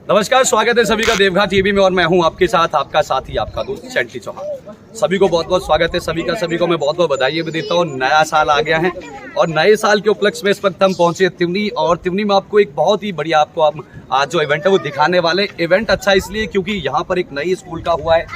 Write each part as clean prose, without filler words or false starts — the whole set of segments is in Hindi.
नमस्कार, स्वागत है सभी का देवघाट टीवी में और मैं हूं आपके साथ आपका साथी आपका दोस्त चंटी चौहान। सभी को बहुत बहुत स्वागत है, सभी को मैं बहुत बहुत बधाई भी देता हूं। नया साल आ गया है और नए साल के उपलक्ष्य में इस वक्त हम पहुंचे तिवनी और तिवनी में आपको एक बहुत ही बढ़िया आपको आज जो इवेंट है वो दिखाने वाले। इवेंट अच्छा इसलिए क्योंकि यहाँ पर एक नई स्कूल का हुआ है,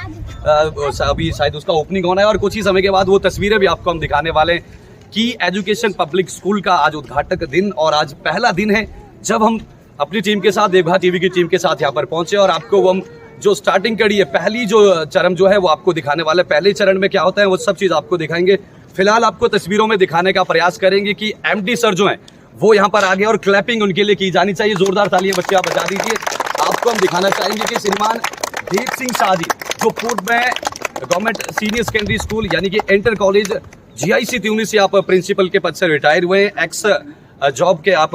अभी शायद उसका ओपनिंग होना है और कुछ ही समय के बाद वो तस्वीरें भी आपको हम दिखाने वाले हैं कि एजुकेशन पब्लिक स्कूल का आज उद्घाटक दिन और आज पहला दिन है जब हम अपनी टीम के साथ देवघाट टीवी की टीम के साथ यहाँ पर पहुंचे और आपको वो हम जो स्टार्टिंग कड़ी है, पहली जो चरण जो है वो आपको दिखाने वाले। पहले चरण में क्या होता है वो सब चीज आपको दिखाएंगे। फिलहाल आपको तस्वीरों में दिखाने का प्रयास करेंगे कि एमडी सर जो हैं वो यहाँ पर आ गए और क्लैपिंग उनके लिए की जानी चाहिए। जोरदार तालियां बच्चे आप बजा दीजिए। आपको हम दिखाना चाहेंगे कि श्रीमान देव सिंह शाह जी जो पूर्व में गवर्नमेंट सीनियर सेकेंडरी स्कूल यानी कि इंटर कॉलेज GIC तिवनी से आप प्रिंसिपल के पद से रिटायर हुए हैं, एक्स जॉब के आप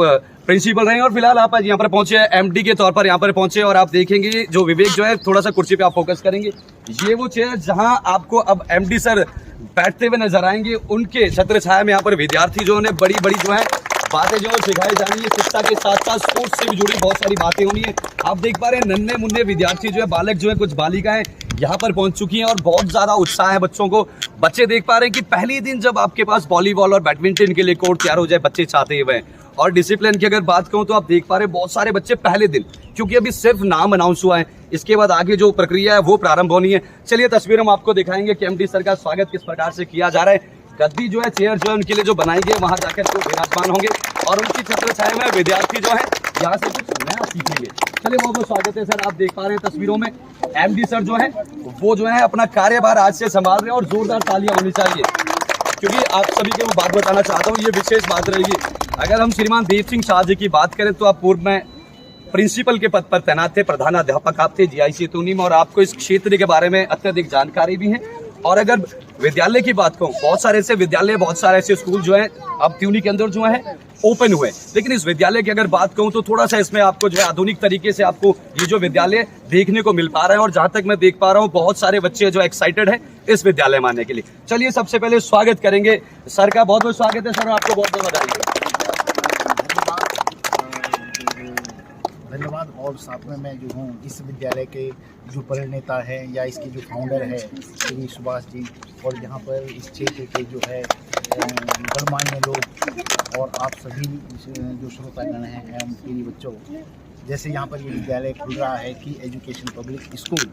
प्रिंसिपल रहे और फिलहाल आप यहाँ पर पहुंचे MD के तौर पर यहाँ पर पहुंचे और आप देखेंगे जो विवेक जो है थोड़ा सा कुर्सी पे आप फोकस करेंगे। ये वो चेयर जहां आपको अब MD सर बैठते हुए नजर आएंगे। उनके छत्र छाया में यहाँ पर विद्यार्थी जो है बड़ी बड़ी जो है बातें जो है सिखाई जानी है। शिक्षा के साथ साथ स्पोर्ट्स से भी जुड़ी बहुत सारी बातें होनी है। आप देख पा रहे हैं नन्हे मुन्ने विद्यार्थी जो है, बालक जो है, कुछ बालिकाएं यहाँ पर पहुंच चुकी हैं और बहुत ज्यादा उत्साह है बच्चों को। बच्चे देख पा रहे हैं कि पहले दिन जब आपके पास वॉलीबॉल और बैडमिंटन के लिए कोर्ट तैयार हो जाए बच्चे चाहते हुए हैं। और डिसिप्लिन की अगर बात कहूं तो आप देख पा रहे हैं बहुत सारे बच्चे पहले दिन, क्योंकि अभी सिर्फ नाम अनाउंस हुआ है, इसके बाद आगे जो प्रक्रिया है वो प्रारंभ होनी है। चलिए तस्वीर हम आपको दिखाएंगे कि MD सर का स्वागत किस प्रकार से किया जा रहा है। गद्दी जो है, चेयर जो है उनके लिए जो बनाई गई वहां जाकर वो विराजमान होंगे और उनकी छत्र छाया में विद्यार्थी जो है यहाँ से कुछ नया सीखेंगे। चलिए बहुत बहुत स्वागत है सर। आप देख पा रहे हैं तस्वीरों में MD सर जो है वो जो है अपना कार्यभार आज से संभाल रहे हैं और जोरदार तालियां होनी चाहिए क्योंकि आप सभी को बात बताना चाहता हूँ, ये विशेष बात रहेगी। अगर हम श्रीमान देव सिंह शाह जी की बात करें तो आप पूर्व में प्रिंसिपल के पद पर तैनात थे, प्रधान अध्यापक आप थे GIC तिवनी में और आपको इस क्षेत्र के बारे में अत्यधिक जानकारी भी है। और अगर विद्यालय की बात कहूँ, बहुत सारे ऐसे विद्यालय, बहुत सारे ऐसे स्कूल जो हैं अब तिवनी के अंदर जो है ओपन हुए, लेकिन इस विद्यालय की अगर बात कहूँ तो थोड़ा सा इसमें आपको जो है आधुनिक तरीके से आपको ये जो विद्यालय देखने को मिल पा रहा है और जहां तक मैं देख पा रहा हूँ बहुत सारे बच्चे जो एक्साइटेड है इस विद्यालय में आने के लिए। चलिए सबसे पहले स्वागत करेंगे सर का। बहुत बहुत स्वागत है सर, आपको बहुत बहुत बधाई। धन्यवाद। और साथ में मैं जो हूँ इस विद्यालय के जो प्रणेता है या इसके जो फाउंडर है श्री सुभाष जी और यहाँ पर इस क्षेत्र के जो है गणमान्य लोग और आप सभी जो श्रोतागण हैं एवं मेरी बच्चों, जैसे यहाँ पर ये विद्यालय खुल रहा है कि एजुकेशन पब्लिक स्कूल,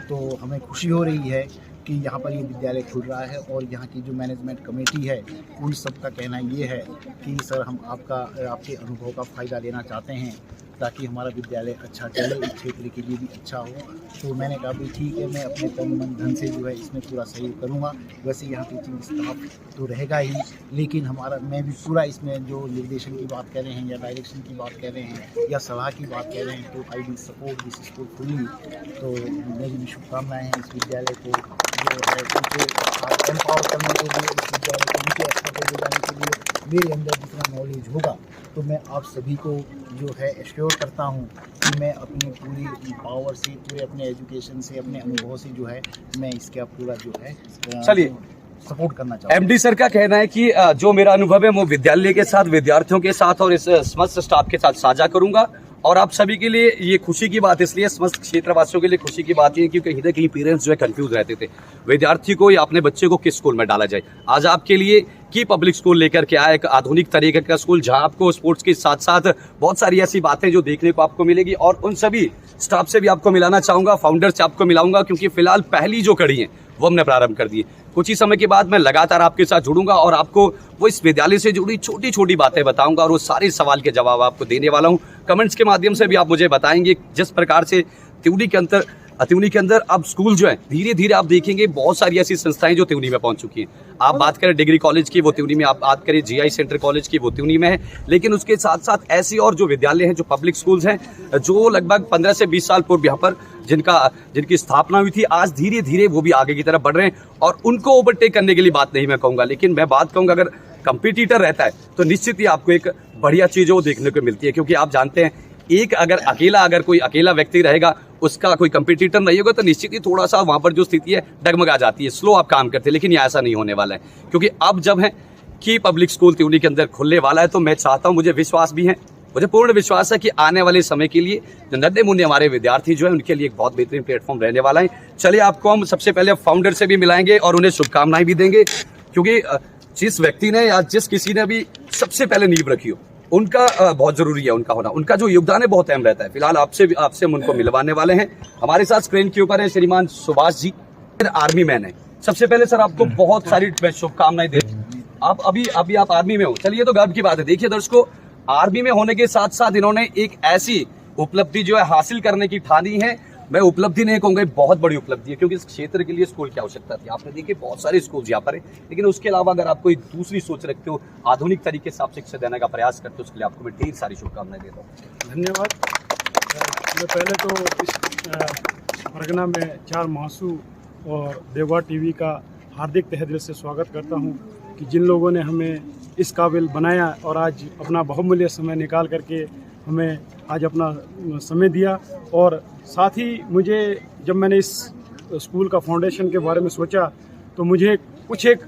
तो हमें खुशी हो रही है कि यहाँ पर ये विद्यालय खुल रहा है और यहाँ की जो मैनेजमेंट कमेटी है उन सब का कहना ये है कि सर हम आपके अनुभव का फ़ायदा लेना चाहते हैं ताकि हमारा विद्यालय अच्छा चले, इस क्षेत्र के लिए भी अच्छा हो। तो मैंने कहा भी ठीक है, मैं अपने तन मन धन से जो है इसमें पूरा सहयोग करूँगा। वैसे यहाँ टीचिंग स्टाफ तो रहेगा ही, लेकिन मैं भी पूरा इसमें जो निर्देशन की बात कर रहे हैं या डायरेक्शन की बात कर रहे हैं या सलाह की बात कर रहे हैं तो I will support this school fully. तो मेरी भी शुभकामनाएँ हैं इस विद्यालय को जो है उनके एम्पावर करने के लिए, इस विद्यालय को उनके अच्छा पर ले जाने के लिए मेरे अंदर जितना नॉलेज होगा तो मैं आप सभी को जो है एश्योर करता हूँ कि मैं अपनी पूरी पावर से, पूरे अपने एजुकेशन से, अपने अनुभव से जो है मैं इसका पूरा जो है चलिए सपोर्ट करना चाहता हूँ। MD सर का कहना है कि जो मेरा अनुभव है वो विद्यालय के साथ, विद्यार्थियों के साथ और इस समस्त स्टाफ के साथ साझा करूंगा और आप सभी के लिए ये खुशी की बात इसलिए, समस्त क्षेत्रवासियों के लिए खुशी की बात ये क्योंकि कहीं ना कहीं पेरेंट्स जो है कंफ्यूज रहते थे विद्यार्थी को या अपने बच्चे को किस स्कूल में डाला जाए। आज आपके लिए की पब्लिक स्कूल लेकर के आया एक आधुनिक तरीके का स्कूल जहां आपको स्पोर्ट्स के साथ साथ बहुत सारी ऐसी बातें जो देखने को आपको मिलेगी और उन सभी स्टाफ से भी आपको मिलाना चाहूंगा, फाउंडर से आपको मिलाऊंगा क्योंकि फिलहाल पहली जो कड़ी है वो हमने प्रारंभ कर दी है। कुछ ही समय के बाद मैं लगातार आपके साथ जुड़ूंगा और आपको वो इस विद्यालय से जुड़ी छोटी छोटी बातें बताऊंगा और वो सारे सवाल के जवाब आपको देने वाला हूं। कमेंट्स के माध्यम से भी आप मुझे बताएंगे जिस प्रकार से तिवनी के अंदर अब स्कूल जो है धीरे धीरे आप देखेंगे बहुत सारी ऐसी संस्थाएं जो तिवनी में पहुंच चुकी हैं। आप बात करें डिग्री कॉलेज की वो तिवनी में, आप बात करें GI सेंटर कॉलेज की वो तिवनी में है, लेकिन उसके साथ साथ ऐसे और जो विद्यालय हैं, जो पब्लिक स्कूल्स हैं जो लगभग 15 से 20 साल पूर्व यहाँ पर जिनकी स्थापना हुई थी, आज धीरे धीरे वो भी आगे की तरफ बढ़ रहे हैं और उनको ओवरटेक करने के लिए बात नहीं मैं कहूँगा, लेकिन मैं बात कहूँगा अगर कंपटीटर रहता है तो निश्चित ही आपको एक बढ़िया चीज़ वो देखने को मिलती है क्योंकि आप जानते हैं अगर कोई अकेला व्यक्ति रहेगा, उसका कोई कंपटीटर नहीं होगा तो निश्चित ही थोड़ा सा वहां पर जो स्थिति है डगमगा जाती है, स्लो आप काम करते हैं। लेकिन ये ऐसा नहीं होने वाला है क्योंकि अब जब है कि पब्लिक स्कूल तिवनी के अंदर खुलने वाला है तो मैं चाहता हूं, मुझे विश्वास भी है मुझे पूर्ण विश्वास है कि आने वाले समय के लिए जो नन्हे मुन्ने हमारे विद्यार्थी जो है उनके लिए एक बहुत बेहतरीन प्लेटफॉर्म रहने वाला है। चलिए आपको हम सबसे पहले फाउंडर से भी मिलाएंगे और उन्हें शुभकामनाएं भी देंगे, क्योंकि जिस व्यक्ति ने या जिस किसी ने भी सबसे पहले नींव रखी हो उनका बहुत जरूरी है उनका होना, उनका जो योगदान है बहुत अहम रहता है। फिलहाल आपसे हम उनको मिलवाने वाले हैं। हमारे साथ स्क्रीन के ऊपर है श्रीमान सुभाष जी, आर्मी मैन है। सबसे पहले सर आपको बहुत सारी शुभकामनाएं दे। आप अभी आप आर्मी में हो, चलिए तो गर्व की बात है। देखिए दर्शकों, आर्मी में होने के साथ साथ इन्होंने एक ऐसी उपलब्धि जो है हासिल करने की ठानी है। मैं उपलब्धि नहीं कहूंगा, बहुत बड़ी उपलब्धि है, क्योंकि इस क्षेत्र के लिए स्कूल की आवश्यकता थी। आपने देखिए बहुत सारे स्कूल यहाँ पर है, लेकिन उसके अलावा अगर आप कोई दूसरी सोच रखते हो, आधुनिक तरीके से आप शिक्षा देने का प्रयास करते हो, उसके लिए आपको मैं ढेर सारी शुभकामनाएं देता हूँ। धन्यवाद। मैं पहले तो इस परगना में 4 महासू और देवगढ़ टीवी का हार्दिक तहे दिल से स्वागत करता हूं कि जिन लोगों ने हमें इस काबिल बनाया और आज अपना बहुमूल्य समय निकाल करके हमें आज अपना समय दिया। और साथ ही मुझे जब मैंने इस स्कूल का फाउंडेशन के बारे में सोचा तो मुझे कुछ एक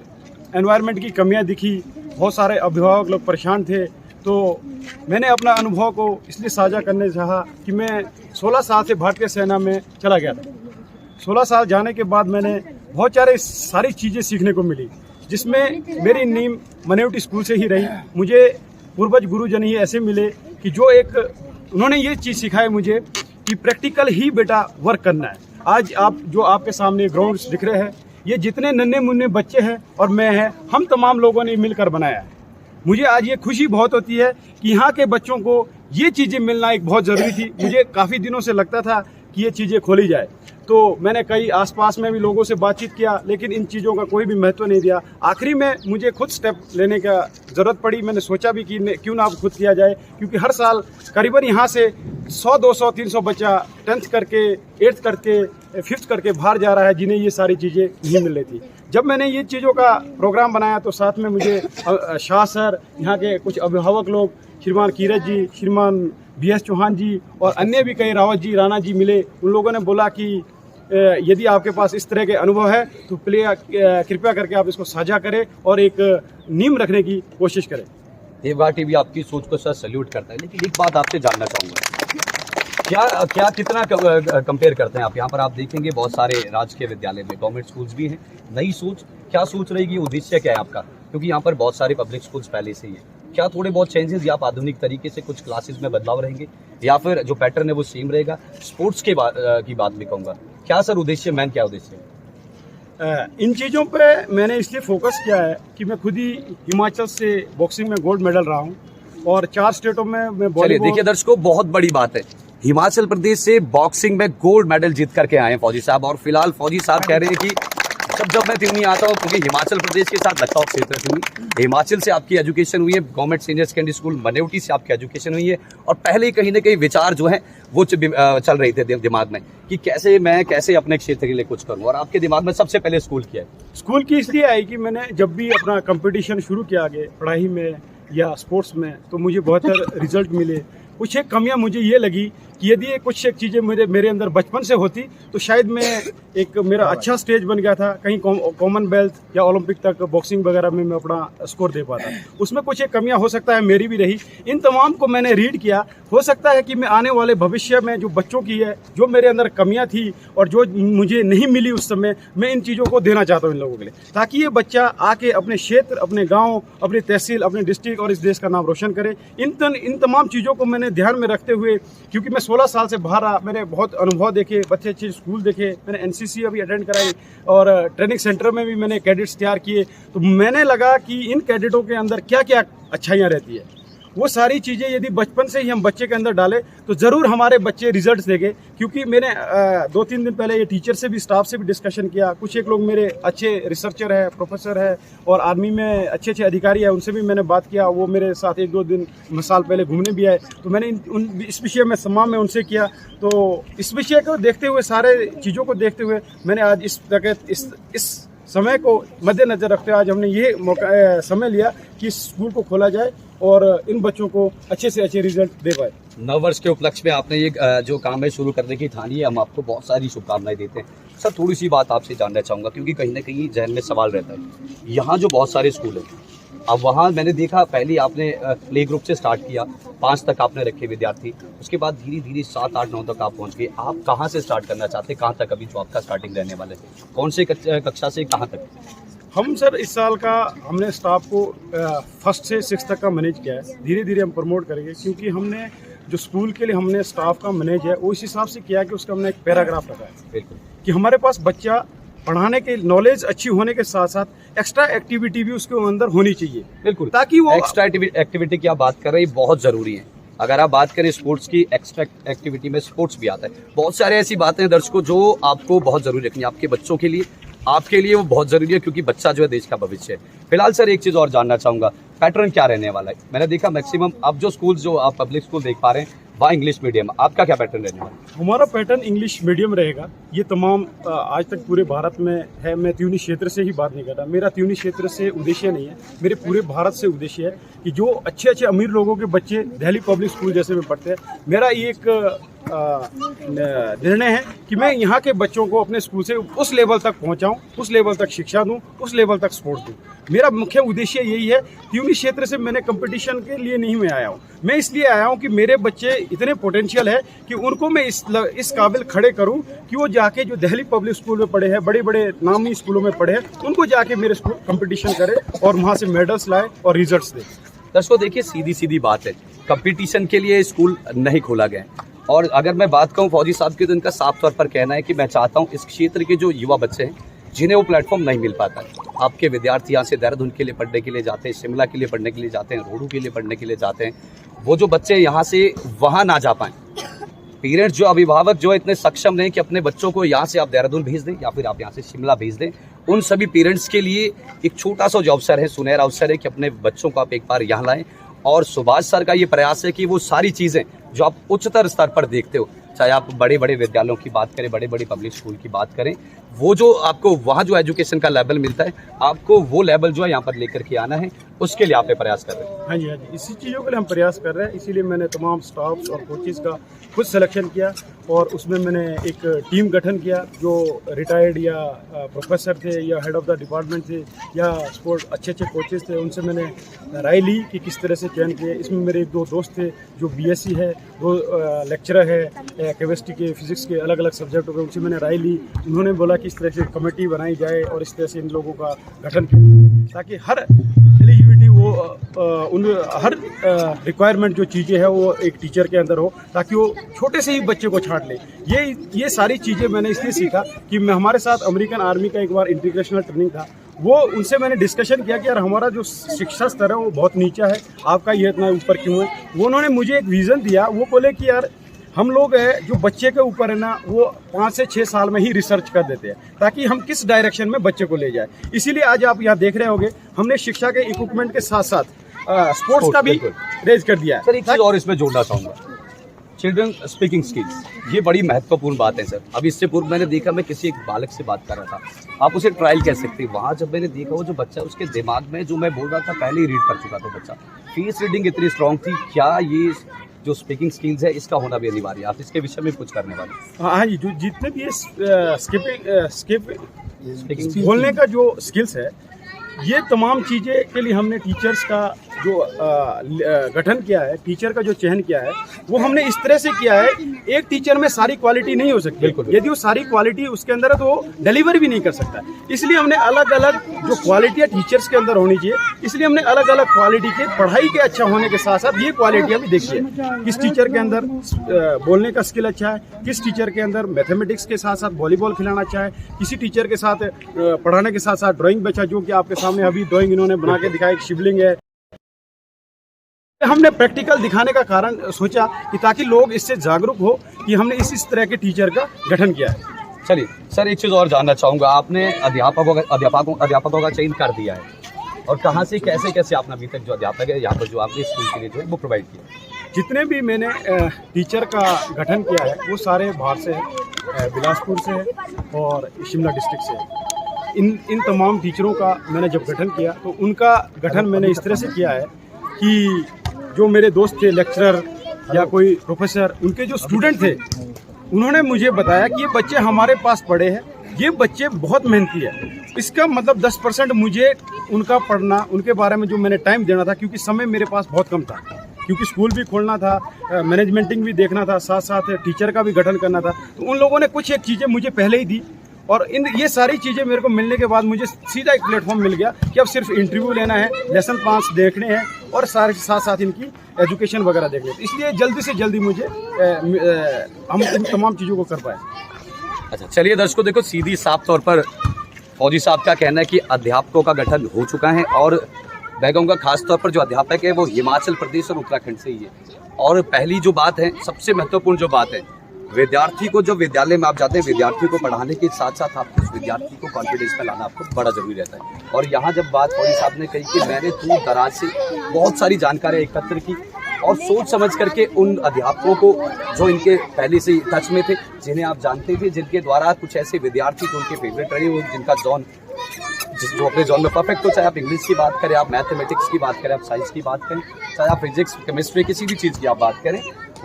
एनवायरनमेंट की कमियां दिखी। बहुत सारे अभिभावक लोग परेशान थे, तो मैंने अपना अनुभव को इसलिए साझा करने चाहा कि मैं 16 साल से भारतीय सेना में चला गया था। 16 साल जाने के बाद मैंने बहुत सारी चीज़ें सीखने को मिली, जिसमें मेरी नींव मनेवटी स्कूल से ही रही। मुझे पूर्वज गुरुजन ही ऐसे मिले कि जो उन्होंने ये चीज़ सिखाई मुझे कि प्रैक्टिकल ही बेटा वर्क करना है। आज आपके सामने ग्राउंड्स दिख रहे हैं, ये जितने नन्हे मुन्ने बच्चे हैं और मैं हैं, हम तमाम लोगों ने मिलकर बनाया है। मुझे आज ये खुशी बहुत होती है कि यहाँ के बच्चों को ये चीज़ें मिलना एक बहुत ज़रूरी थी। मुझे काफ़ी दिनों से लगता था कि ये चीज़ें खोली जाए, तो मैंने कई आसपास में भी लोगों से बातचीत किया, लेकिन इन चीज़ों का कोई भी महत्व नहीं दिया। आखिरी में मुझे खुद स्टेप लेने का ज़रूरत पड़ी। मैंने सोचा भी कि क्यों ना अब खुद किया जाए, क्योंकि हर साल करीबन यहाँ से 100, 200, 300 बच्चा 10th करके 8th करके 5th करके बाहर जा रहा है, जिन्हें ये सारी चीज़ें नहीं मिल रही थी। जब मैंने ये चीज़ों का प्रोग्राम बनाया तो साथ में मुझे शाह सर, यहाँ के कुछ अभिभावक लोग, श्रीमान कीरत जी, श्रीमान BS चौहान जी और अन्य भी कई रावत जी, राणा जी मिले। उन लोगों ने बोला कि यदि आपके पास इस तरह के अनुभव है तो कृपया करके आप इसको साझा करें और एक नींव रखने की कोशिश करें। देवगढ़ टीवी आपकी सोच को सर सैल्यूट करता है, लेकिन एक बात आपसे जानना चाहूँगा, क्या कितना कंपेयर करते हैं आप? यहाँ पर आप देखेंगे बहुत सारे राजकीय विद्यालय में, गवर्नमेंट स्कूल्स भी हैं। नई सोच क्या सोच रहेगी, उद्देश्य क्या है आपका? क्योंकि यहाँ पर बहुत सारे पब्लिक स्कूल्स पहले से ही है। क्या थोड़े बहुत चेंजेस या आप आधुनिक तरीके से कुछ क्लासेस में बदलाव रहेंगे, या फिर जो पैटर्न है वो सेम रहेगा? स्पोर्ट्स की बात भी कहूँगा, क्या सर उद्देश्य, मैन क्या उद्देश्य है? इन चीज़ों पे मैंने इसलिए फोकस किया है कि मैं खुद ही हिमाचल से बॉक्सिंग में गोल्ड मेडल रहा हूँ और 4 स्टेटों में मैं बॉलीवुड। देखिए दर्शकों, बहुत बड़ी बात है, हिमाचल प्रदेश से बॉक्सिंग में गोल्ड मेडल जीत करके आए हैं फौजी साहब। और फिलहाल फौजी साहब कह रहे हैं कि जब मैं तिवनी आता हूँ, क्योंकि हिमाचल प्रदेश के साथ लगता क्षेत्र तिवनी, हिमाचल से आपकी एजुकेशन हुई है, गवर्नमेंट सीनियर सेकेंडरी स्कूल मनेवटी से आपकी एजुकेशन हुई है, और पहले ही कहीं ना कहीं विचार जो है वो चल रहे थे दिमाग में कि कैसे अपने क्षेत्र के लिए कुछ करूँ, और आपके दिमाग में सबसे पहले स्कूल किया है। स्कूल की इसलिए आई कि मैंने जब भी अपना कंपटीशन शुरू किया आगे पढ़ाई में या स्पोर्ट्स में, तो मुझे बेहतर रिजल्ट मिले। कुछ एक कमियां मुझे ये लगी कि यदि ये कुछ एक चीज़ें मेरे अंदर बचपन से होती तो शायद मेरा अच्छा स्टेज बन गया था, कहीं कॉमनवेल्थ या ओलंपिक तक बॉक्सिंग वगैरह में मैं अपना स्कोर दे पाता। उसमें कुछ एक कमियां हो सकता है मेरी भी रही। इन तमाम को मैंने रीड किया। हो सकता है कि मैं आने वाले भविष्य में जो बच्चों की है, जो मेरे अंदर कमियां थी और जो मुझे नहीं मिली उस समय, मैं इन चीज़ों को देना चाहता हूँ इन लोगों के लिए, ताकि ये बच्चा आके अपने क्षेत्र, अपने गाँव, अपनी तहसील, अपने डिस्ट्रिक्ट और इस देश का नाम रोशन करे। इन तमाम चीज़ों को मैंने ध्यान में रखते हुए, क्योंकि मैं 16 साल से बाहर रहा, मैंने बहुत अनुभव देखे, अच्छे स्कूल देखे, मैंने NCC अभी अटेंड कराई और ट्रेनिंग सेंटर में भी मैंने कैडेट्स तैयार किए। तो मैंने लगा कि इन कैडेटों के अंदर क्या क्या अच्छाइयाँ रहती है, वो सारी चीज़ें यदि बचपन से ही हम बच्चे के अंदर डालें तो ज़रूर हमारे बच्चे रिजल्ट्स देंगे। क्योंकि मैंने 2-3 दिन पहले ये टीचर से भी, स्टाफ से भी डिस्कशन किया। कुछ एक लोग मेरे अच्छे रिसर्चर है, प्रोफेसर है और आर्मी में अच्छे अधिकारी है, उनसे भी मैंने बात किया। वो मेरे साथ 1-2 दिन साल पहले घूमने भी आए, तो मैंने इस विषय में सम्मान में उनसे किया। तो इस विषय को देखते हुए, सारे चीज़ों को देखते हुए, मैंने आज इस समय को मद्देनजर रखते हुए आज हमने ये समय लिया कि स्कूल को खोला जाए और इन बच्चों को अच्छे से अच्छे रिजल्ट दे पाए। नववर्ष के उपलक्ष्य में आपने ये जो काम है शुरू करने की ठानी है, हम आपको बहुत सारी शुभकामनाएं देते हैं। सर, थोड़ी सी बात आपसे जानना चाहूँगा, क्योंकि कहीं ना कहीं जहन में सवाल रहता है, यहाँ जो बहुत सारे स्कूल हैं अब वहाँ मैंने देखा पहले आपने प्ले ग्रुप से स्टार्ट किया, 5 तक आपने रखे विद्यार्थी, उसके बाद धीरे धीरे 7, 8, 9 तक आप पहुँच गए। आप कहाँ से स्टार्ट करना चाहते हैं, कहाँ तक अभी जो आपका स्टार्टिंग रहने वाला है, कौन से कक्षा से कहाँ तक? हम सर इस साल का हमने स्टाफ को 1st से 6th तक का मैनेज किया है। धीरे धीरे हम प्रमोट करेंगे, क्योंकि हमने जो स्कूल के लिए हमने स्टाफ का मैनेज है वो इस हिसाब से किया कि उसका हमने एक पैराग्राफ रखा है। बिल्कुल, कि हमारे पास बच्चा पढ़ाने के नॉलेज अच्छी होने के साथ साथ एक्स्ट्रा एक्टिविटी भी उसके अंदर होनी चाहिए। बिल्कुल, ताकि वो एक्स्ट्रा एक्टिविटी की आप बात कर रहे हैं, बहुत ज़रूरी है। अगर आप बात करें स्पोर्ट्स की, एक्स्ट्रा एक्टिविटी में स्पोर्ट्स भी आता है। बहुत सारे ऐसी बातें हैं दर्शकों जो आपको बहुत ज़रूरी रखनी है, आपके बच्चों के लिए, आपके लिए वो बहुत ज़रूरी है, क्योंकि बच्चा जो है देश का भविष्य है। फिलहाल सर एक चीज़ और जानना चाहूँगा, पैटर्न क्या रहने वाला है? मैंने देखा मैक्सिमम अब जो स्कूल जो आप पब्लिक स्कूल देख पा रहे हैं वहाँ इंग्लिश मीडियम, आपका क्या पैटर्न रहने वाला है? हमारा पैटर्न इंग्लिश मीडियम रहेगा। ये तमाम आज तक पूरे भारत में है। मैं त्यूनी क्षेत्र से ही बात नहीं कर रहा, मेरा त्यूनी क्षेत्र से उद्देश्य नहीं है, मेरे पूरे भारत से उद्देश्य है कि जो अच्छे अच्छे अमीर लोगों के बच्चे दिल्ली पब्लिक स्कूल जैसे में पढ़ते हैं, मेरा ये एक निर्णय है कि मैं यहाँ के बच्चों को अपने स्कूल से उस लेवल तक पहुँचाऊँ, उस लेवल तक शिक्षा दूँ, उस लेवल तक स्पोर्ट्स दूँ। मेरा मुख्य उद्देश्य यही है। त्यूनी क्षेत्र से मैंने कंपटीशन के लिए नहीं मैं आया हूँ, मैं इसलिए आया हूँ कि मेरे बच्चे इतने पोटेंशियल है कि उनको मैं इस काबिल खड़े करूँ कि वो जाके जो दिल्ली पब्लिक स्कूल में पढ़े हैं, बड़े बड़े नामी स्कूलों में पढ़े हैं, उनको जाके मेरे स्कूल कंपटीशन करे और वहाँ से मेडल्स लाए और रिजल्ट्स दे। दर्शकों देखिए, सीधी सीधी बात है, कंपटीशन के लिए स्कूल नहीं खोला गया है। और अगर मैं बात कहूँ फौजी साहब की, तो इनका साफ तौर पर कहना है कि मैं चाहता हूँ इस क्षेत्र के जो युवा बच्चे हैं जिन्हें वो प्लेटफॉर्म नहीं मिल पाता है, आपके विद्यार्थी यहाँ से देहरादून के लिए पढ़ने के लिए जाते हैं, शिमला के लिए पढ़ने के लिए जाते हैं, रोहडू के लिए पढ़ने के लिए जाते हैं, वो जो बच्चे यहाँ से वहाँ ना जा पाएँ, पेरेंट्स जो अभिभावक जो इतने सक्षम नहीं कि अपने बच्चों को यहाँ से आप देहरादून भेज दें या फिर आप यहाँ से शिमला भेज दें, उन सभी पेरेंट्स के लिए एक छोटा सा जो अवसर है, सुनहरा अवसर है कि अपने बच्चों को आप एक बार यहाँ लाएं। और सुभाष सर का ये प्रयास है कि वो सारी चीज़ें जो आप उच्चतर स्तर पर देखते हो, चाहे आप बड़े बड़े विद्यालयों की बात करें, बड़े बड़े पब्लिक स्कूल की बात करें, वो जो आपको वहाँ जो एजुकेशन का लेवल मिलता है, आपको वो लेवल जो है यहाँ पर लेकर के आना है, उसके लिए आप प्रयास कर रहे हैं। हाँ जी, हाँ जी, इसी चीज़ों के लिए हम प्रयास कर रहे हैं। इसीलिए मैंने तमाम स्टाफ्स और कोचेज़ का खुद सिलेक्शन किया और उसमें मैंने एक टीम गठन किया जो रिटायर्ड या प्रोफेसर थे या हेड ऑफ द डिपार्टमेंट थे या स्पोर्ट अच्छे अच्छे कोचेज़ थे, उनसे मैंने राय ली कि किस तरह से चयन किए। इसमें मेरे 2 दोस्त थे जो BSc है, 2 लेक्चरर है केमिस्ट्री के, फिजिक्स के, अलग अलग सब्जेक्टों के, उनसे मैंने राय ली। उन्होंने बोला कि इस तरह से कमेटी बनाई जाए और इस तरह से इन लोगों का गठन किया जाए ताकि हर एलिजिबिलिटी वो उन हर रिक्वायरमेंट जो चीज़ें हैं वो एक टीचर के अंदर हो, ताकि वो छोटे से ही बच्चे को छांट ले। ये सारी चीज़ें मैंने इसलिए सीखा कि मैं हमारे साथ अमेरिकन आर्मी का एक बार इंटीग्रेशनल ट्रेनिंग था, वो उनसे मैंने डिस्कशन किया कि यार हमारा जो शिक्षा स्तर है वो बहुत नीचा है, आपका ये इतना ऊपर क्यों है। वो उन्होंने मुझे एक विज़न दिया, वो बोले कि यार हम लोग है जो बच्चे के ऊपर है ना, वो 5 से 6 साल में ही रिसर्च कर देते हैं ताकि हम किस डायरेक्शन में बच्चे को ले जाए। इसीलिए आज आप यहाँ देख रहे होंगे हमने शिक्षा के इक्विपमेंट के साथ साथ स्पोर्ट्स का भी रेज कर दिया है। सर एक चीज़ और इसमें जोड़ना चाहूँगा, चिल्ड्रन स्पीकिंग स्किल्स, ये बड़ी महत्वपूर्ण बात है सर। अभी इससे पूर्व मैंने देखा, मैं किसी एक बालक से बात कर रहा था, आप उसे ट्रायल कह सकते हैं, वहाँ जब मैंने देखा वो जो बच्चा, उसके दिमाग में जो मैं बोल रहा था पहले ही रीड कर चुका था बच्चा, फेस रीडिंग इतनी स्ट्रॉन्ग थी। क्या ये जो स्पीकिंग स्किल्स है इसका होना भी अनिवार्य है? आप इसके विषय में कुछ करने वाले? हाँ जी, जो जितने भी स्पीकिंग बोलने का जो स्किल्स है, ये तमाम चीज़ें के लिए हमने टीचर्स का जो गठन किया है, टीचर का जो चयन किया है, वो हमने इस तरह से किया है। एक टीचर में सारी क्वालिटी नहीं हो सकती, बिल्कुल। यदि वो सारी क्वालिटी उसके अंदर है तो वो डिलीवर भी नहीं कर सकता। इसलिए हमने अलग अलग जो क्वालिटियाँ टीचर्स के अंदर होनी चाहिए, इसलिए हमने अलग अलग क्वालिटी के, पढ़ाई के अच्छा होने के साथ साथ ये क्वालिटियाँ भी देखी है। किस टीचर के अंदर बोलने का स्किल अच्छा है, किस टीचर के अंदर मैथमेटिक्स के साथ साथ वॉलीबॉल खिलाना अच्छा है, किसी टीचर के साथ पढ़ाने के साथ साथ ड्राइंग बच्चा, जो कि आपके सामने अभी ड्राइंग इन्होंने बना के दिखाया, एक शिवलिंग है। हमने प्रैक्टिकल दिखाने का कारण सोचा कि ताकि लोग इससे जागरूक हो कि हमने इस तरह के टीचर का गठन किया है। चलिए सर, एक चीज़ और जानना चाहूँगा, आपने अध्यापकों का चयन कर दिया है और कहाँ से कैसे आपने अभी तक जो अध्यापक है यहाँ पर जो आपने स्कूल के लिए जो है वो प्रोवाइड किया? जितने भी मैंने टीचर का गठन किया है वो सारे बाहर से है, बिलासपुर से है और शिमला डिस्ट्रिक्ट से है। इन तमाम टीचरों का मैंने जब गठन किया तो उनका गठन मैंने इस तरह से किया है कि जो मेरे दोस्त थे लेक्चरर या कोई प्रोफेसर, उनके जो स्टूडेंट थे, उन्होंने मुझे बताया कि ये बच्चे हमारे पास पढ़े हैं, ये बच्चे बहुत मेहनती है। इसका मतलब 10% मुझे उनका पढ़ना, उनके बारे में जो मैंने टाइम देना था, क्योंकि समय मेरे पास बहुत कम था, क्योंकि स्कूल भी खोलना था, मैनेजमेंटिंग भी देखना था, साथ साथ टीचर का भी गठन करना था। तो उन लोगों ने कुछ एक चीज़ें मुझे पहले ही दी, और ये सारी चीज़ें मेरे को मिलने के बाद मुझे सीधा एक प्लेटफॉर्म मिल गया कि अब सिर्फ इंटरव्यू लेना है, लेसन प्लान्स देखने हैं और साथ साथ इनकी एजुकेशन वगैरह देखने हैं। इसलिए जल्दी से जल्दी मुझे हम इन तमाम चीज़ों को कर पाए। अच्छा चलिए दर्शकों, देखो सीधी साफ तौर पर फौजी साहब का कहना है कि अध्यापकों का गठन हो चुका है, और मैं कहूँगा खास तौर पर जो अध्यापक है वो हिमाचल प्रदेश और उत्तराखंड से ही है। और पहली जो बात है, सबसे महत्वपूर्ण जो बात है, विद्यार्थी को जो विद्यालय में आप जाते हैं, विद्यार्थी को पढ़ाने के साथ साथ आपको उस विद्यार्थी को कॉन्फिडेंस में लाना आपको बड़ा जरूरी रहता है। और यहाँ जब बात फौजी साहब ने कही कि मैंने दूर दराज से बहुत सारी जानकारी एकत्र की और सोच समझ करके उन अध्यापकों को जो इनके पहले से टच में थे, जिन्हें आप जानते थे, जिनके द्वारा कुछ ऐसे विद्यार्थी जो उनके फेवरेट रहे, वो जिनका जॉन जो अपने जॉन में परफेक्ट हो, चाहे आप इंग्लिश की बात करें, आप मैथमेटिक्स की बात करें, आप साइंस की बात करें, चाहे आप फिजिक्स केमिस्ट्री किसी भी चीज़ की आप बात करें,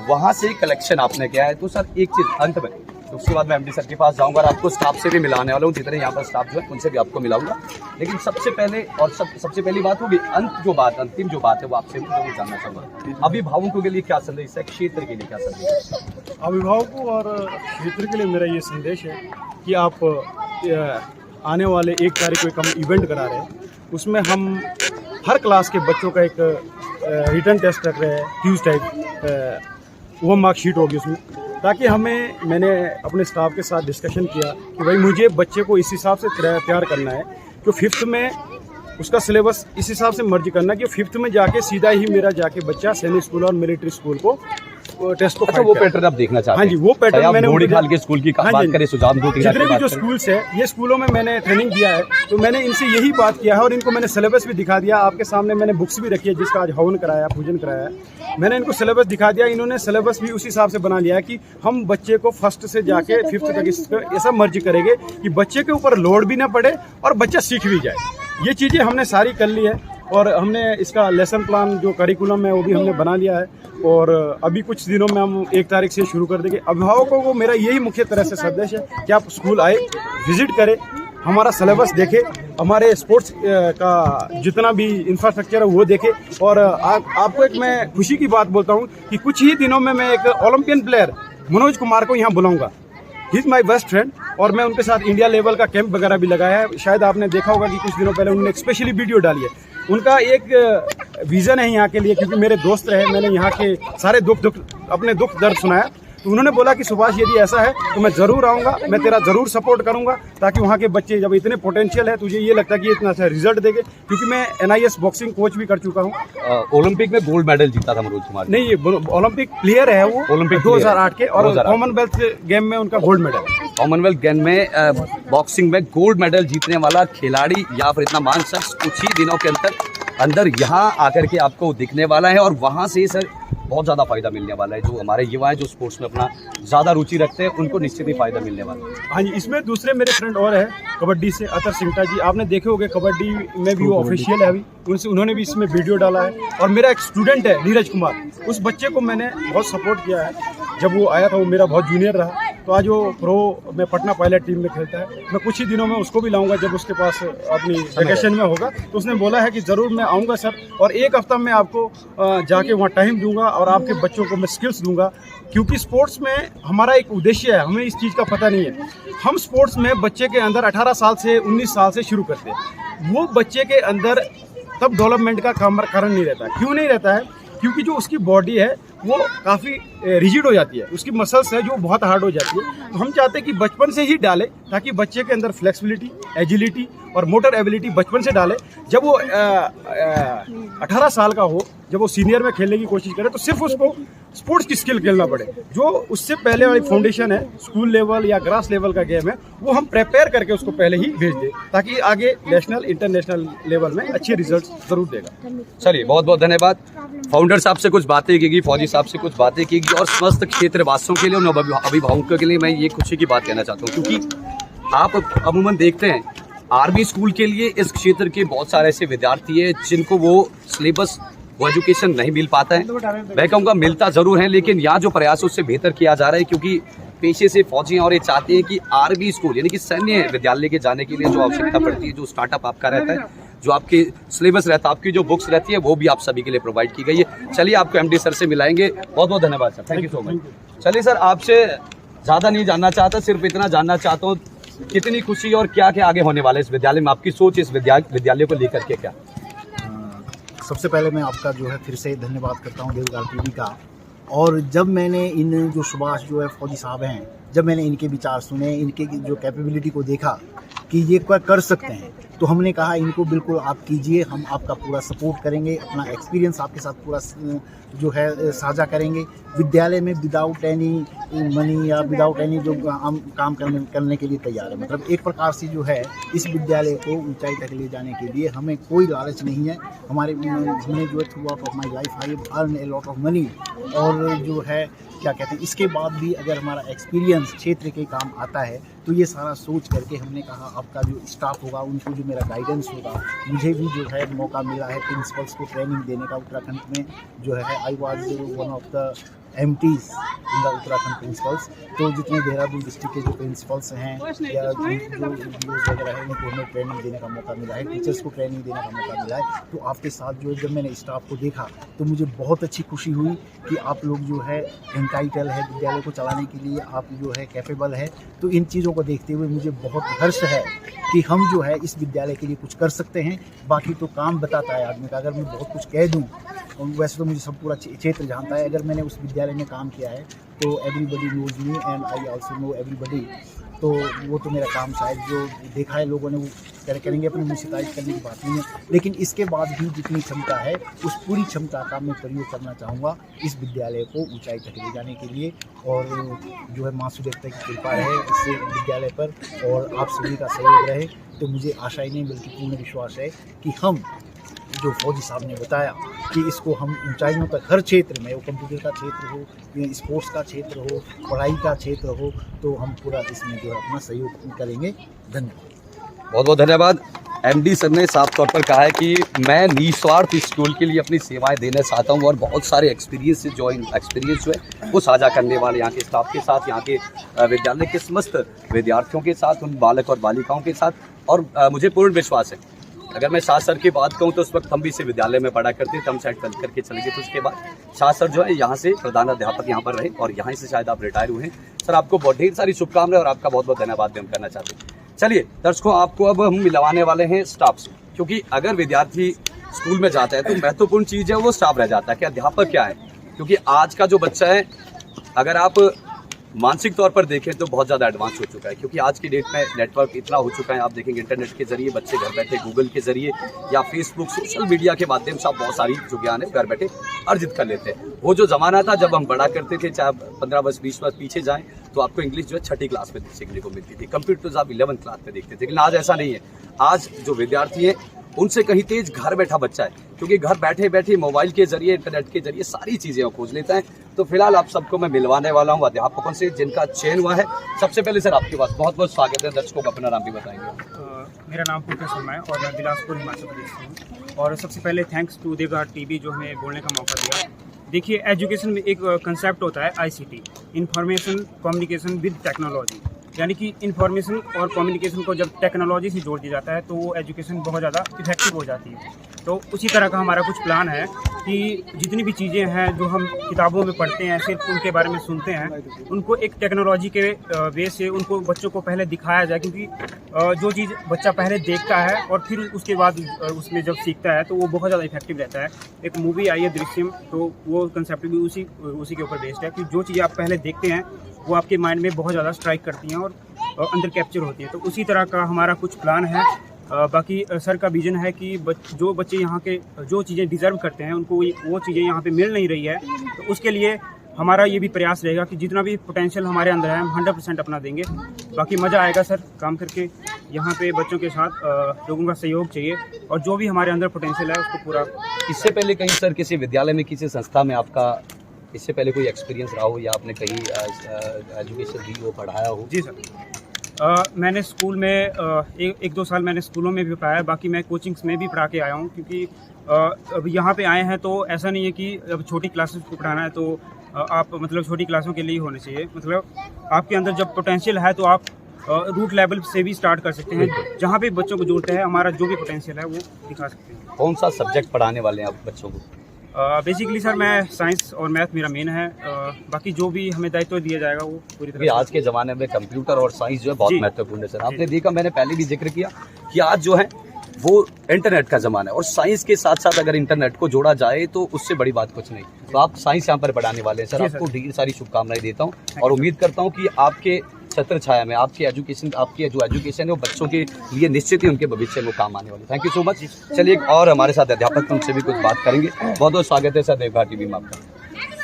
वहाँ से कलेक्शन आपने किया है। तो सर एक चीज़ अंत में, तो उसके बाद मैं एमडी सर के पास जाऊँगा और आपको स्टाफ से भी मिलाने वाला हूँ, जितने यहाँ पर स्टाफ जो है उनसे भी आपको मिलाऊंगा। लेकिन सबसे पहले और सबसे पहली बात होगी, अंतिम जो बात है वो आपसे जरूर जानना चाहूँगा, अभिभावकों के लिए क्या संदेश है, क्षेत्र के लिए क्या संदेश है? अभिभावकों और क्षेत्र के लिए मेरा ये संदेश है कि आप आने वाले 1 तारीख को एक हम इवेंट करा रहे हैं, उसमें हम हर क्लास के बच्चों का एक रिटर्न टेस्ट रख रहे हैं, क्यूज टाइप, वो मार्कशीट होगी उसमें, ताकि मैंने अपने स्टाफ के साथ डिस्कशन किया कि भाई मुझे बच्चे को इस हिसाब से तैयार करना है कि 5th में उसका सिलेबस इस हिसाब से मर्ज करना कि 5th में जाके सीधा ही मेरा जाके बच्चा सैनिक स्कूल और मिलिट्री स्कूल को टेस्ट को अच्छा, वो पैटर्न आप देखना चाहते हैं? हाँ जी, वो पैटर्न मैंने मोड़ीखाल के स्कूल की बात करें, सुजान जितने भी जो स्कूल्स है, ये स्कूलों में मैंने ट्रेनिंग दिया है, तो मैंने इनसे यही बात किया है और इनको मैंने सिलेबस भी दिखा दिया। आपके सामने मैंने बुक्स भी रखी है, जिसका आज हवन कराया, पूजन कराया, मैंने इनको सिलेबस दिखा दिया। इन्होंने सिलेबस भी उसी हिसाब से बना लिया है कि हम बच्चे को 1st से जाके 5th तक ऐसा मर्ज करेंगे कि बच्चे के ऊपर लोड भी ना पड़े और बच्चा सीख भी जाए। ये चीज़ें हमने सारी कर ली है और हमने इसका लेसन प्लान जो करिकुलम है वो भी हमने बना लिया है, और अभी कुछ दिनों में हम 1 तारीख से शुरू कर देंगे। अभिभावकों को मेरा यही मुख्य तरह से संदेश है कि आप स्कूल आए, विजिट करें, हमारा सिलेबस देखें, हमारे स्पोर्ट्स का जितना भी इंफ्रास्ट्रक्चर है वो देखें। और आपको एक मैं खुशी की बात बोलता हूँ कि कुछ ही दिनों में मैं एक ओलंपियन प्लेयर मनोज कुमार को यहाँ बुलाऊंगा। He is my best friend, और मैं उनके साथ इंडिया लेवल का कैंप वगैरह भी लगाया है। शायद आपने देखा होगा कि कुछ दिनों पहले उन्होंने एक स्पेशली वीडियो डाली है। उनका एक विज़न है यहाँ के लिए, क्योंकि मेरे दोस्त रहे, मैंने यहाँ के सारे अपने दुख दर्द सुनाया, तो उन्होंने बोला कि सुभाष यदि ऐसा है तो मैं ज़रूर आऊँगा, मैं तेरा ज़रूर सपोर्ट करूँगा, ताकि वहाँ के बच्चे, जब इतने पोटेंशियल है, तुझे ये लगता है कि इतना अच्छा रिजल्ट देंगे, क्योंकि मैं NIS बॉक्सिंग कोच भी कर चुका हूँ। ओलंपिक में गोल्ड मेडल जीता था मनोज कुमार। नहीं, ये ओलंपिक प्लेयर है वो, ओलंपिक 2008 के, और कॉमनवेल्थ गेम में उनका गोल्ड मेडल। कॉमनवेल्थ गेम में बॉक्सिंग में गोल्ड मेडल जीतने वाला खिलाड़ी या फिर इतना मान शख्स कुछ ही दिनों के अंदर यहाँ आकर के आपको दिखने वाला है, और वहाँ से सर बहुत ज़्यादा फायदा मिलने वाला है। जो हमारे युवा हैं जो स्पोर्ट्स में अपना ज़्यादा रुचि रखते हैं, उनको निश्चित ही फायदा मिलने वाला है। हाँ जी, इसमें दूसरे मेरे फ्रेंड और है कबड्डी से, अतर सिंगटा जी, आपने देखे होंगे, कबड्डी में भी वो ऑफिशियल है अभी, उन्होंने भी इसमें वीडियो डाला है। और मेरा एक स्टूडेंट है नीरज कुमार, उस बच्चे को मैंने बहुत सपोर्ट किया है। जब वो आया था वो मेरा बहुत जूनियर रहा, तो आज वो प्रो में पटना पायलट टीम में खेलता है। मैं कुछ ही दिनों में उसको भी लाऊंगा, जब उसके पास अपनी वेकेशन में होगा, तो उसने बोला है कि ज़रूर मैं आऊँगा सर, और 1 हफ्ता में आपको जाके वहाँ टाइम दूंगा और आपके बच्चों को मैं स्किल्स दूंगा। क्योंकि स्पोर्ट्स में हमारा एक उद्देश्य है, हमें इस चीज़ का पता नहीं है। हम स्पोर्ट्स में बच्चे के अंदर 18 साल से 19 साल से शुरू करते हैं, वो बच्चे के अंदर तब डेवलपमेंट का कारण नहीं रहता। क्यों नहीं रहता है? क्योंकि जो उसकी बॉडी है वो काफ़ी रिजिड हो जाती है, उसकी मसल्स है जो बहुत हार्ड हो जाती है। तो हम चाहते हैं कि बचपन से ही डालें, ताकि बच्चे के अंदर फ्लेक्सिबिलिटी, एजिलिटी और मोटर एबिलिटी बचपन से डालें। जब वो 18 साल का हो, जब वो सीनियर में खेलने की कोशिश करे, तो सिर्फ उसको स्पोर्ट्स की स्किल खेलना पड़े। जो उससे पहले वाली फाउंडेशन है, स्कूल लेवल या ग्रास लेवल का गेम है, वो हम प्रिपेयर करके उसको पहले ही भेज दें, ताकि आगे नेशनल इंटरनेशनल लेवल में अच्छे रिजल्ट जरूर देगा। चलिए, बहुत बहुत धन्यवाद। फाउंडर साहब से कुछ बातें की, फौजी साहब से कुछ बातें की, और समस्त क्षेत्रवासियों के लिए, उन अभिभावकों के लिए मैं ये खुशी की बात कहना चाहता हूँ, क्योंकि आप अमूमन देखते हैं आर्मी स्कूल के लिए इस क्षेत्र के बहुत सारे ऐसे विद्यार्थी हैं जिनको वो सिलेबस, वो एजुकेशन नहीं मिल पाता है। मैं कहूँगा मिलता ज़रूर है, लेकिन यहाँ जो प्रयास उससे बेहतर किया जा रहा है, क्योंकि पेशे से फौजी हैं और ये चाहते हैं कि आर्मी स्कूल यानी कि सैन्य विद्यालय के जाने के लिए जो आवश्यकता पड़ती है, जो स्टार्टअप आपका रहता है, जो आपके सिलेबस रहता है, आपकी जो बुक्स रहती है, वो भी आप सभी के लिए प्रोवाइड की गई है। चलिए आपको एमडी सर से मिलाएंगे। बहुत बहुत धन्यवाद sir, thank you so much. चलिए सर, आपसे ज़्यादा नहीं जानना चाहता, सिर्फ इतना जानना चाहता हूँ कितनी खुशी और क्या क्या आगे होने वाला है इस विद्यालय में, आपकी सोच इस विद्यालय को लेकर के क्या? सबसे पहले मैं आपका जो है फिर से धन्यवाद करता हूँ देवगार टीवी का। और जब मैंने इन जो सुभाष जो है फौजी साहब हैं, जब मैंने इनके विचार सुने, इनके जो कैपेबिलिटी को देखा कि ये क्या कर सकते हैं, तो हमने कहा इनको बिल्कुल आप कीजिए, हम आपका पूरा सपोर्ट करेंगे, अपना एक्सपीरियंस आपके साथ पूरा जो है साझा करेंगे। विद्यालय में विदाउट एनी मनी या विदाउट एनी जो हम काम करने के लिए तैयार है। मतलब एक प्रकार से जो है इस विद्यालय को ऊंचाई तक ले जाने के लिए हमें कोई लालच नहीं है। हमने जो है through out of my life I have earn a lot of money, और जो है क्या कहते हैं, इसके बाद भी अगर हमारा एक्सपीरियंस क्षेत्र के काम आता है तो ये सारा सोच करके हमने कहा आपका जो स्टाफ होगा, उनको जो मेरा गाइडेंस होगा, मुझे भी जो है मौका मिला है प्रिंसिपल्स को ट्रेनिंग देने का उत्तराखंड में जो है। I was one of the MTs in the Uttarakhand principles. तो जितने देहरादून डिस्ट्रिक्ट के जो प्रिंसिपल्स हैं या जो वगैरह है, उनको हमें ट्रेनिंग देने का मौका मिला है, टीचर्स को ट्रेनिंग देने का मौका मिला है। तो आपके साथ जो जब मैंने स्टाफ को देखा तो मुझे बहुत अच्छी खुशी हुई कि आप लोग जो है एंटाइटल है विद्यालय को चलाने के लिए, आप जो है कैपेबल है। तो इन चीज़ों को देखते हुए मुझे बहुत हर्ष है कि हम जो है इस विद्यालय के लिए कुछ कर सकते हैं। बाकी तो काम बताता है आदमी का। अगर मैं बहुत कुछ कह दूँ, वैसे तो मुझे सब पूरा क्षेत्र जानता है, अगर मैंने उस विद्यालय में काम किया है तो everybody knows me and I also know everybody. तो वो तो मेरा काम शायद जो देखा है लोगों ने वो करेंगे, अपने मुँह से तारीफ करने की बात नहीं है। लेकिन इसके बाद भी जितनी क्षमता है उस पूरी क्षमता का मैं प्रयोग करना चाहूँगा इस विद्यालय को ऊंचाई तक ले जाने के लिए। और जो है माँ सुदेवता की कृपा रहे इस विद्यालय पर और आप सभी का सहयोग रहे, तो मुझे आशा ही नहीं बल्कि पूर्ण विश्वास है कि हम जो फौजी साहब ने बताया कि इसको हम ऊंचाइयों तक हर क्षेत्र में, वो कंप्यूटर का क्षेत्र हो, स्पोर्ट्स का क्षेत्र हो, पढ़ाई का क्षेत्र हो, तो हम पूरा इसमें जो है अपना सहयोग करेंगे। धन्यवाद। बहुत बहुत धन्यवाद। MD सर ने साफ तौर पर कहा है कि मैं निस्वार्थ स्कूल के लिए अपनी सेवाएं देना चाहता हूं और बहुत सारे एक्सपीरियंस जो है वो साझा करने वाले यहाँ के स्टाफ के साथ, यहाँ के विद्यालय के समस्त विद्यार्थियों के साथ, उन बालक और बालिकाओं के साथ। और मुझे पूर्ण विश्वास है, अगर मैं शाह सर की बात कहूँ तो उस वक्त हम भी इसी विद्यालय में पढ़ा करते थे, हम शायद कल करके चले गए। तो उसके बाद शाह सर जो है यहाँ से प्रधान अध्यापक यहाँ पर रहे और यहाँ से शायद आप रिटायर हुए हैं। सर आपको बहुत ढेर सारी शुभकामनाएं और आपका बहुत बहुत धन्यवाद भी हम करना चाहते हैं। चलिए दर्शकों, आपको अब हम मिलवाने वाले हैं स्टाफ से, क्योंकि अगर विद्यार्थी स्कूल में जाता है तो महत्वपूर्ण चीज़ है वो स्टाफ रह जाता है कि अध्यापक क्या है। क्योंकि आज का जो बच्चा है, अगर आप मानसिक तौर पर देखें तो बहुत ज़्यादा एडवांस हो चुका है, क्योंकि आज की डेट में नेटवर्क इतना हो चुका है। आप देखेंगे इंटरनेट के जरिए बच्चे घर बैठे गूगल के जरिए या फेसबुक, सोशल मीडिया के माध्यम से आप बहुत सारी जो ज्ञान है घर बैठे अर्जित कर लेते हैं। वो जो ज़माना था जब हम पढ़ा करते थे, चाहे 15 वर्ष 20 वर्ष पीछे जाएं, तो आपको इंग्लिश जो है 6ठी क्लास में सीखने को मिलती थी, कंप्यूटर्स आप 11th क्लास में देखते थे। लेकिन आज ऐसा नहीं है। आज जो विद्यार्थी है उनसे कहीं तेज घर बैठा बच्चा है, क्योंकि घर बैठे बैठे मोबाइल के जरिए, इंटरनेट के जरिए सारी चीज़ें वो खोज लेता है। तो फिलहाल आप सबको मैं मिलवाने वाला हूँ अध्यापकों से जिनका चयन हुआ है। सबसे पहले सर आपके पास बहुत बहुत स्वागत है। दर्शकों को अपना नाम भी बताएंगे। मेरा नाम पुलकित शर्मा है और मैं बिलासपुर हिमाचल प्रदेश से हूँ। और सबसे पहले थैंक्स टू देवगार टीवी जो हमें बोलने का मौका दिया। देखिए, एजुकेशन में एक कंसेप्ट होता है ICT, information communication with technology. यानी कि इंफॉर्मेशन और कम्युनिकेशन को जब टेक्नोलॉजी से जोड़ दिया जाता है तो वो एजुकेशन बहुत ज़्यादा इफेक्टिव हो जाती है। तो उसी तरह का हमारा कुछ प्लान है कि जितनी भी चीज़ें हैं जो हम किताबों में पढ़ते हैं, सिर्फ उनके बारे में सुनते हैं, उनको एक टेक्नोलॉजी के वे से उनको बच्चों को पहले दिखाया जाए। क्योंकि जो चीज़ बच्चा पहले देखता है और फिर उसके बाद उसमें जब सीखता है तो वो बहुत ज़्यादा इफेक्टिव रहता है। एक मूवी आई है दृश्यम, तो वो कंसेप्ट भी उसी के ऊपर बेस्ड है कि जो चीज़ें आप पहले देखते हैं वो आपके माइंड में बहुत ज़्यादा स्ट्राइक करती हैं और अंदर कैप्चर होती हैं। तो उसी तरह का हमारा कुछ प्लान है। बाकी सर का विजन है कि जो बच्चे यहाँ के जो चीज़ें डिज़र्व करते हैं उनको वो चीज़ें यहाँ पे मिल नहीं रही है। तो उसके लिए हमारा ये भी प्रयास रहेगा कि जितना भी पोटेंशियल हमारे अंदर है हम 100% अपना देंगे। बाकी मज़ा आएगा सर काम करके। यहाँ पे बच्चों के साथ लोगों का सहयोग चाहिए और जो भी हमारे अंदर पोटेंशियल है उसको पूरा। इससे पहले कहीं सर किसी विद्यालय में, किसी संस्था में आपका इससे पहले कोई एक्सपीरियंस रहा हो या आपने कहीं एजुकेशन दी हो, पढ़ाया हो? जी सर, मैंने स्कूल में एक दो साल मैंने स्कूलों में भी पढ़ाया। बाकी मैं कोचिंग्स में भी पढ़ा के आया हूँ, क्योंकि अब यहाँ पे आए हैं तो ऐसा नहीं है कि अब छोटी क्लासेस को पढ़ाना है तो आप मतलब छोटी क्लासों के लिए ही होने चाहिए। मतलब आपके अंदर जब पोटेंशियल है तो आप रूट लेवल से भी स्टार्ट कर सकते हैं, जहाँ पे बच्चों को जोड़ते हैं हमारा जो भी पोटेंशियल है वो दिखा सकते हैं। कौन सा सब्जेक्ट पढ़ाने वाले हैं आप बच्चों को? बेसिकली सर मैं साइंस और मैथ मेरा मेन है, बाकी जो भी हमें दायित्व दिया जाएगा वो पूरी तरह क्योंकि आज के ज़माने में कंप्यूटर और साइंस जो है बहुत जी। महत्वपूर्ण है सर। आपने देखा, मैंने पहले भी जिक्र किया कि आज जो है वो इंटरनेट का ज़माना है और साइंस के साथ साथ अगर इंटरनेट को जोड़ा जाए तो उससे बड़ी बात कुछ नहीं। तो आप साइंस यहाँ पर पढ़ाने वाले हैं सर, जी सर। आपको ढेर सारी शुभकामनाएं देता हूँ और उम्मीद करता हूँ कि आपके छत्र छाया में आपकी जो एजुकेशन है वो बच्चों के लिए निश्चित ही उनके भविष्य में काम आने वाले। Thank you so much. चलिए एक और हमारे साथ अध्यापक, उनसे भी कुछ बात करेंगे। बहुत बहुत स्वागत है सर देवघर टीवी में आपका।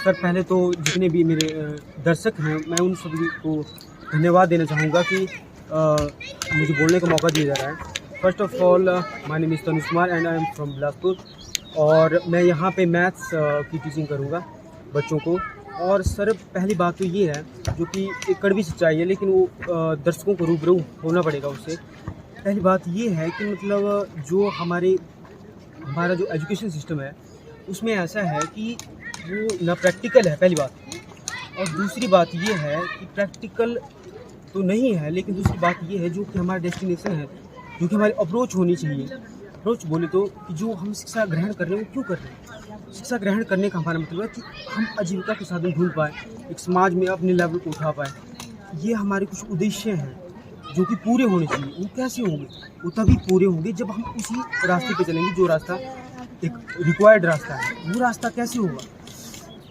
सर पहले तो जितने भी मेरे दर्शक हैं मैं उन सभी को धन्यवाद देना चाहूँगा कि मुझे बोलने का मौका दिया जा रहा है। First of all my name is Tanuj Kumar and I am from Bilaspur और मैं यहाँ पे मैथ्स की टीचिंग करूँगा बच्चों को। और सर पहली बात तो ये है जो कि एक कड़वी सच्चाई है, लेकिन वो दर्शकों को रूबरू होना पड़ेगा उससे। पहली बात ये है कि मतलब जो हमारा जो एजुकेशन सिस्टम है उसमें ऐसा है कि वो ना प्रैक्टिकल है पहली बात, और दूसरी बात ये है कि प्रैक्टिकल तो नहीं है, लेकिन दूसरी बात ये है जो कि हमारा डेस्टिनेशन है, जो कि हमारी अप्रोच होनी चाहिए। अप्रोच बोले तो कि जो हम शिक्षा ग्रहण कर रहे हैं वो क्यों कर रहे हैं। शिक्षा ग्रहण करने का हमारा मतलब है कि हम आजीविका के साधन ढूंढ पाए, एक समाज में अपने लेवल को उठा पाए। ये हमारे कुछ उद्देश्य हैं जो कि पूरे होने चाहिए। वो कैसे होंगे? वो तभी पूरे होंगे जब हम उसी रास्ते पे चलेंगे जो रास्ता एक रिक्वायर्ड रास्ता है। वो रास्ता कैसे होगा?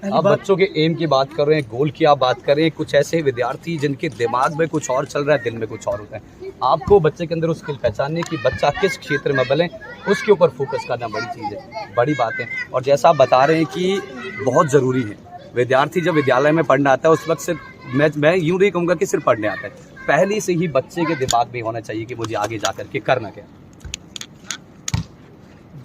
आप बच्चों के एम की बात कर रहे हैं, गोल की आप बात कर रहे हैं। कुछ ऐसे विद्यार्थी जिनके दिमाग में कुछ और चल रहा है, दिल में कुछ और होता है। आपको बच्चे के अंदर वो स्किल पहचानने की, बच्चा किस क्षेत्र में बने उसके ऊपर फोकस करना बड़ी चीज़ है, बड़ी बात है। और जैसा आप बता रहे हैं कि बहुत ज़रूरी है, विद्यार्थी जब विद्यालय में पढ़ने आता है उस वक्त सिर्फ मैं यूँ नहीं कहूँगा कि सिर्फ पढ़ने आता है, पहले से ही बच्चे के दिमाग में होना चाहिए कि मुझे आगे जा कर के करना क्या।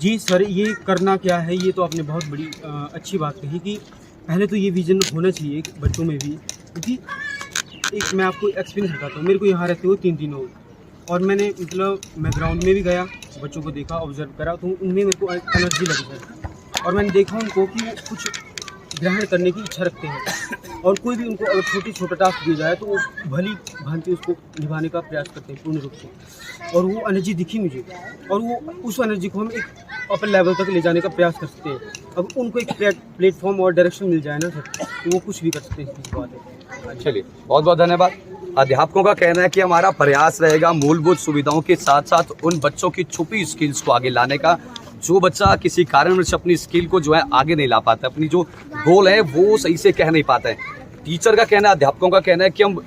जी सर, ये करना क्या है, ये तो आपने बहुत बड़ी अच्छी बात कही कि पहले तो ये विजन होना चाहिए बच्चों में भी। क्योंकि एक मैं आपको एक्सपीरियंस बताता हूँ। मेरे को यहाँ रहते हुए 3 दिन हो और मैंने मतलब मैं ग्राउंड में भी गया, बच्चों को देखा, ऑब्जर्व करा, तो उनमें मेरे को एनर्जी लगी सर। और मैंने देखा उनको कि वो कुछ ग्रहण करने की इच्छा रखते हैं और कोई भी उनको अगर छोटा टास्क दिया जाए तो वो भली भांति उसको निभाने का प्रयास करते हैं पूर्ण रूप से। और वो एनर्जी दिखी मुझे, और वो उस एनर्जी को हम एक अपर लेवल तक ले जाने का प्रयास कर सकते हैं। अब उनको एक प्लेटफॉर्म और डायरेक्शन मिल जाए ना सर, तो वो कुछ भी कर सकते हैं। इस बात है। चलिए बहुत बहुत धन्यवाद। अध्यापकों का कहना है कि हमारा प्रयास रहेगा मूलभूत सुविधाओं के साथ साथ उन बच्चों की छुपी स्किल्स को आगे लाने का। जो बच्चा किसी कारणवश अपनी स्किल को जो है आगे नहीं ला पाता, अपनी जो गोल है वो सही से कह नहीं पाता है, टीचर का कहना है, अध्यापकों का कहना है कि हम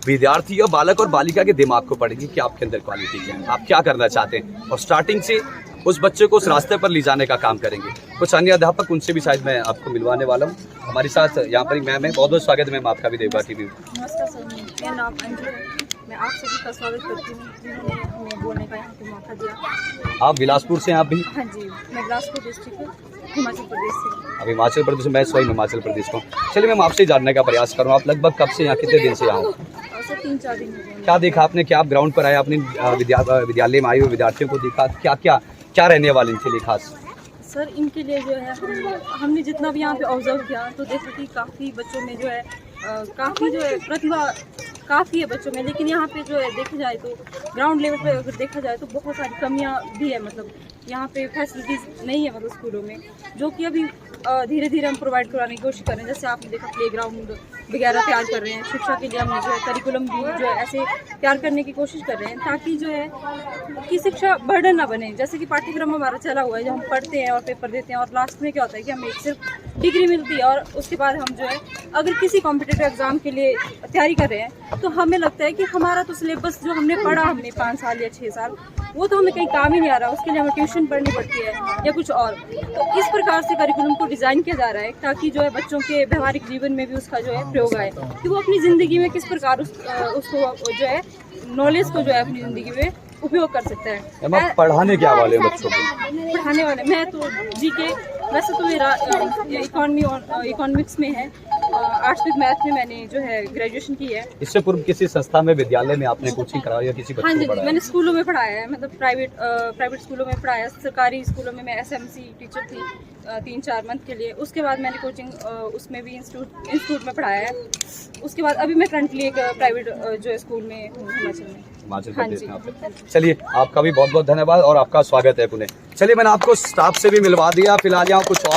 विद्यार्थी या बालक और बालिका के दिमाग को पढ़ेंगे कि आपके अंदर क्वालिटी क्या है, आप क्या करना चाहते हैं, और स्टार्टिंग से उस बच्चे को उस रास्ते पर ले जाने का काम करेंगे। कुछ अन्य अध्यापक, उनसे भी शायद मैं आपको मिलवाने वाला हूँ। हमारे साथ यहाँ पर मैम है, बहुत बहुत स्वागत है मैम आपका भी देवघर टीवी में। नमस्कार सर, मेरा नाम अंजू है। मैं आप सभी का स्वागत करती हूँ जिन्होंने हमें बोलने का यहाँ पे मौका दिया। आप बिलासपुर से हैं आप भी? हाँ जी, मैं बिलासपुर डिस्ट्रिक्ट हिमाचल प्रदेश से। अब हिमाचल प्रदेश, मैं स्वयं हिमाचल प्रदेश का हूँ। चलिए मैम आपसे जानने का प्रयास करूँ, आप लगभग कब से यहाँ, कितने दिन से यहाँ हो? सर 3-4 दिन हो गए। क्या देखा आपने, क्या आप ग्राउंड पर आए, अपने विद्यालय में आए हुए विद्यार्थियों को देखा, क्या रहने वाले इनके लिए खास? सर इनके लिए जो है हमने जितना भी यहाँ पे ऑब्जर्व किया तो देखा कि काफ़ी बच्चों में जो है काफ़ी जो है प्रतिभा काफ़ी है बच्चों में, लेकिन यहाँ पे जो है देखा जाए तो ग्राउंड लेवल पे अगर देखा जाए तो बहुत सारी कमियाँ भी है। मतलब यहाँ पे फैसिलिटीज़ नहीं है मतलब स्कूलों में, जो कि अभी धीरे धीरे हम प्रोवाइड कराने की कोशिश कर रहे हैं। जैसे आपने देखा प्ले ग्राउंड वगैरह तैयार कर रहे हैं, शिक्षा के लिए हम जो है करिकुलम भी जो है ऐसे तैयार करने की कोशिश कर रहे हैं ताकि जो है कि शिक्षा बर्डन ना बने। जैसे कि पाठ्यक्रम हमारा चला हुआ है, जो हम पढ़ते हैं और पेपर देते हैं और लास्ट में क्या होता है कि हमें सिर्फ डिग्री मिलती है, और उसके बाद हम जो है अगर किसी कॉम्पिटिटिव एग्जाम के लिए तैयारी कर रहे हैं तो हमें लगता है कि हमारा तो सिलेबस जो हमने पढ़ा हमने 5 साल या 6 साल वो तो हमें कहीं काम ही नहीं आ रहा, उसके लिए हमें ट्यूशन पढ़नी पड़ती है या कुछ और। तो इस प्रकार से करिकुलम को डिज़ाइन किया जा रहा है ताकि जो है बच्चों के व्यवहारिक जीवन में भी उसका जो है प्रयोग आए कि वो अपनी ज़िंदगी में किस प्रकार उसको जो है नॉलेज को जो है अपनी ज़िंदगी में उपयोग कर सकता है। पढ़ाने क्या वाले बच्चों को? पढ़ाने वाले मैं तो जीके, वैसे तो मेरा इकोनॉमिक्स में है, आर्ट्स विद मैथ में मैंने जो है ग्रेजुएशन की है। इससे पूर्व किसी संस्था में, विद्यालय में आपने कोचिंग कराया या किसी हाँ बच्चे जी, को पढ़ाया? मैंने स्कूलों में पढ़ाया है, मतलब प्राइवेट स्कूलों में पढ़ाया। सरकारी स्कूलों में मैं SMC टीचर थी 3-4 मंथ के लिए। उसके बाद मैंने कोचिंग उसमें भी इंस्टीट्यूट में पढ़ाया है। उसके बाद अभी मैं करंटली एक प्राइवेट जो है स्कूल में हूँ हिमाचल में। हिमाचल हाँ प्रदेश जी, में आप हैं। हाँ जी। चलिए, आपका भी बहुत बहुत धन्यवाद और आपका स्वागत है पुणे। चलिए, मैंने आपको स्टाफ से भी मिलवा दिया। फिलहाल यहाँ कुछ और